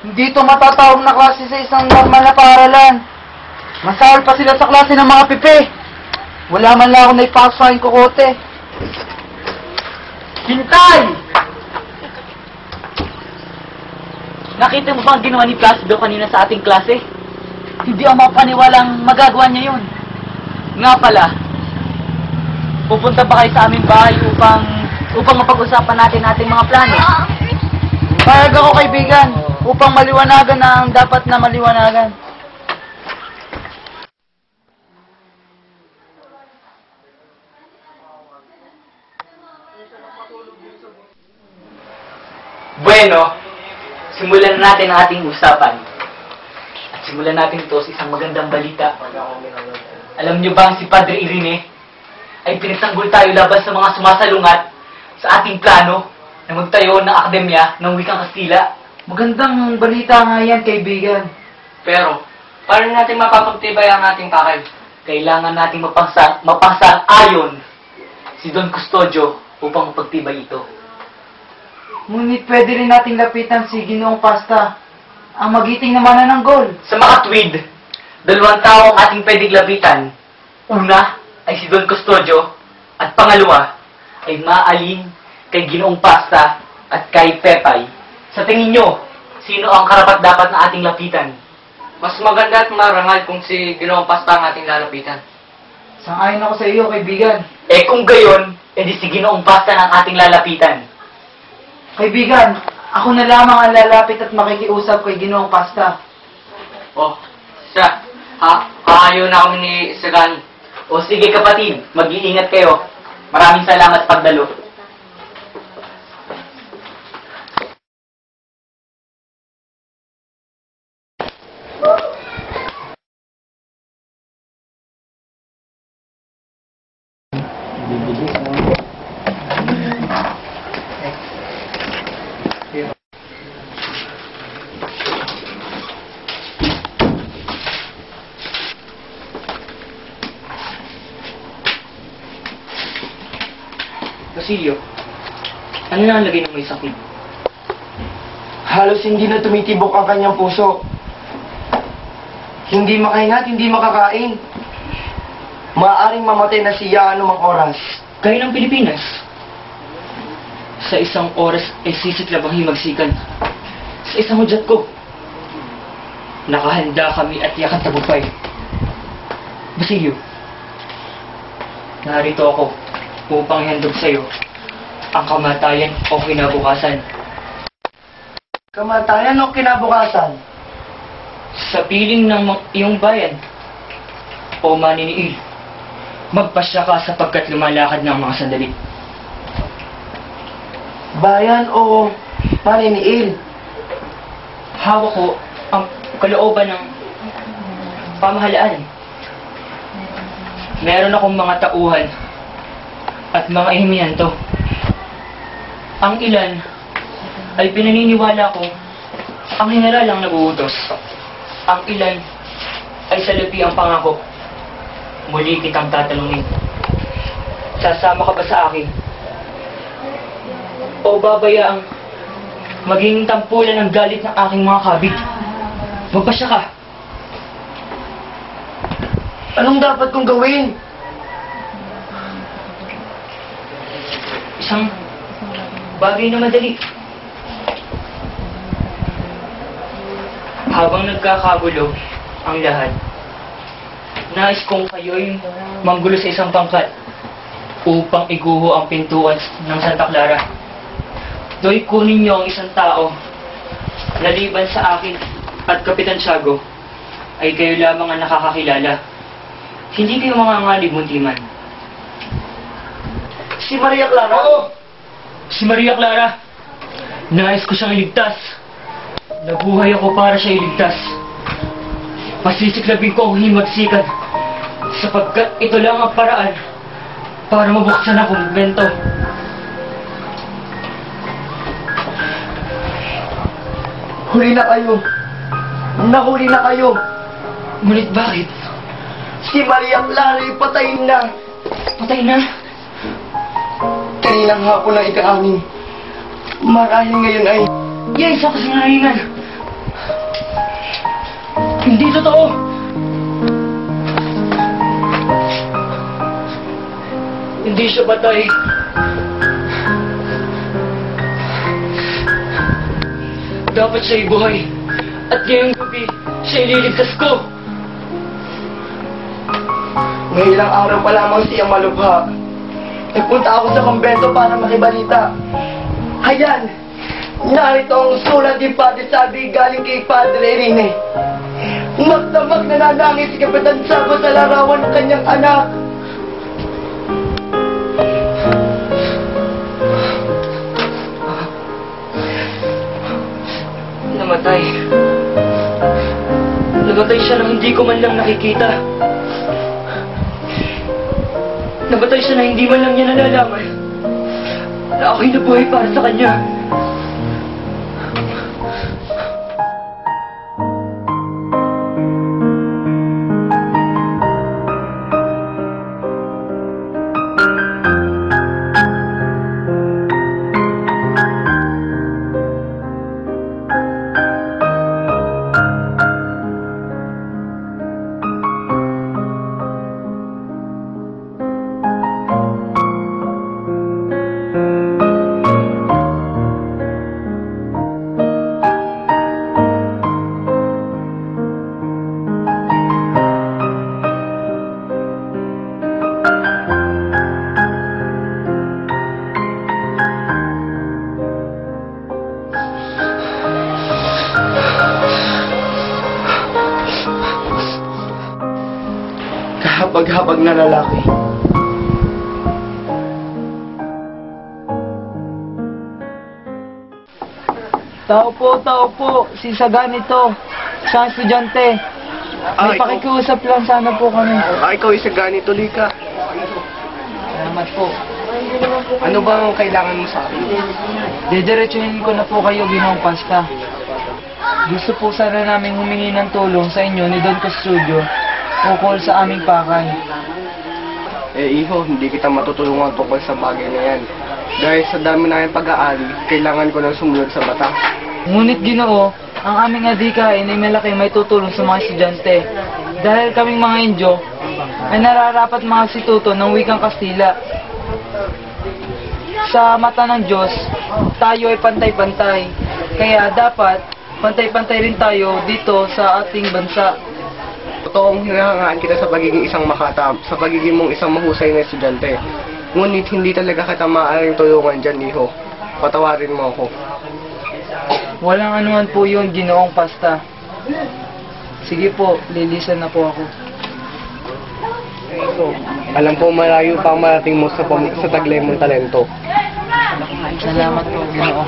Hindi ito matatawag na klase sa isang normal na paaralan. Masahol pa sila sa klase ng mga pipi. Wala man lang ako na ipasok sa kokote. Hintay! Nakita mo ba ang ginawa ni Placido kanina sa ating klase? Hindi ako mapaniwalang magagawa niya yun. Nga pala, pupunta ba kayo sa aming bahay upang mapag-usapan natin ating mga plano? Payag ako, kaibigan, upang maliwanagan na ang dapat na maliwanagan. Bueno, simulan natin ang ating usapan. At simulan natin ito sa isang magandang balita. Alam niyo ba si Padre Irene ay pinagtanggol tayo laban sa mga sumasalungat sa ating plano na magtayo ng akademya ng wikang Kastila. Magandang balita nga yan, kaibigan. Pero, paano natin mapapagtibay ang ating pakay? Kailangan nating mapasang-ayon si Don Custodio upang mapagtibay ito. Ngunit pwede rin nating lapitan si Ginoong Pasta, ang magiting na manananggol. Sa mga tweed, 2 tao ang ating pwedeng lapitan. Una ay si Don Custodio at pangalawa ay Maalin kay Ginoong Pasta at kay Pepay. Sa tingin nyo, sino ang karapat-dapat na ating lapitan? Mas maganda at marangal kung si Ginoong Pasta ang ating lalapitan. Sang-ayon ako sa iyo, kaibigan. Eh kung gayon, edi si Ginoong Pasta ng ating lalapitan. Kaibigan, ako na lamang ang lalapit at makikiusap kay Ginoong Pasta. Oh, siya. Ayaw na kami ni Sagan. O sige kapatid, mag-iingat kayo. Maraming salamat sa pagdalo. Basilio, ano na ang lagay ng may sakit? Halos hindi na tumitibok ang kanyang puso. Hindi makahinga at hindi makakain. Maaaring mamatay na siya anumang oras. Gaya ng Pilipinas. Sa isang oras ay sisiklab ang himagsikan. Sa isang hudyat ko, nakahanda kami at yakan tagumpay. Basilio, narito ako upang ihandog sa'yo ang kamatayan o kinabukasan. Kamatayan o kinabukasan? Sa piling ng iyong bayan o maniniil, magpasya ka sapagkat lumalakad ng mga sandali. Bayan o maniniil? Hawak ko ang kalooban ng pamahalaan. Meron akong mga tauhan at mga ehemyanto. Ang ilan ay pinaniniwala ko ang general ang naguutos. Ang ilan ay salapi ang pangako. Muli kitang tatanungin. Sasama ka ba sa akin? O babayaang maging tampulan ng galit ng aking mga kabig? Magpasya ka. Anong dapat kong gawin? Isang bagay na madali. Habang nagkakagulo ang lahat, nais kong kayo'y manggulo sa isang pangkat upang iguho ang pintuan ng Santa Clara. Do'y kunin niyo ang isang tao na liban sa akin at Kapitan Tiago ay kayo lamang ang nakakakilala. Hindi kayo mga ngalib muntiman. Si Maria Clara? Oo! Si Maria Clara. Nais ko siyang iligtas. Nabuhay ako para siya iligtas. Pasisiklabin ko ang himagsikan sapagkat ito lang ang paraan para mabuksan ang kumbento. Huli na kayo. Nahuli na kayo. Ngunit bakit? Si Maria Clara ay patay na. Patay na? Kaninang hapon ang ika-anim. Marahil ngayon ay... Yan sa kasingalingan. Hindi totoo! Hindi siya patay. Dapat siya'y buhay. At ngayong gabi, siya'y liligtas ko. Ngayon ilang araw pa lamang siyang malubha. Nagpunta ako sa kumbento para makibalita. Ayan! Narito ang sulat ni Padre Salvi galing kay Padre Rene. Magdamag na nanangis si Kapitan Sabo sa larawan ng kanyang anak. Namatay. Namatay siya nang hindi ko man lang nakikita. Namatay siya na hindi man lang niya nalalaman na ako'y nabuhay para sa kanya. Kahabag-habag na lalaki. Tao po. Si Sagan ito. Isang estudyante. May pakikiusap lang sana po kami. Ikaw isa ganito, Lika. Salamat po. Ano ba ang kailangan mo sa akin? Didiretsuhin ko na po kayo, Ginoong Pasta. Gusto po sana namin humingi ng tulong sa inyo ni Don Custodio ukol sa aming pakay. Iho, hindi kita matutulungan tungkol sa bagay na yan. Dahil sa dami na yung pag-aari, kailangan ko nang sumunod sa bata. Ngunit Ginoo, ang aming adhikain ay malaki may tutulong sa mga estudyante. Dahil kaming mga Indyo, ay nararapat mga instituto ng wikang Kastila. Sa mata ng Diyos, tayo ay pantay-pantay. Kaya dapat, pantay-pantay rin tayo dito sa ating bansa. Totoong hinahangaan kita sa pagiging isang makatam, sa pagiging mong isang mahusay na estudyante. Ngunit hindi talaga kita maaaring tulungan dyan, Iho. Patawarin mo ako. Walang anuman po yun, Ginoong Pasta. Sige po, lilisan na po ako. Alam po malayo pa ang marating mo sa taglay mong talento. Salamat po, Ginoo.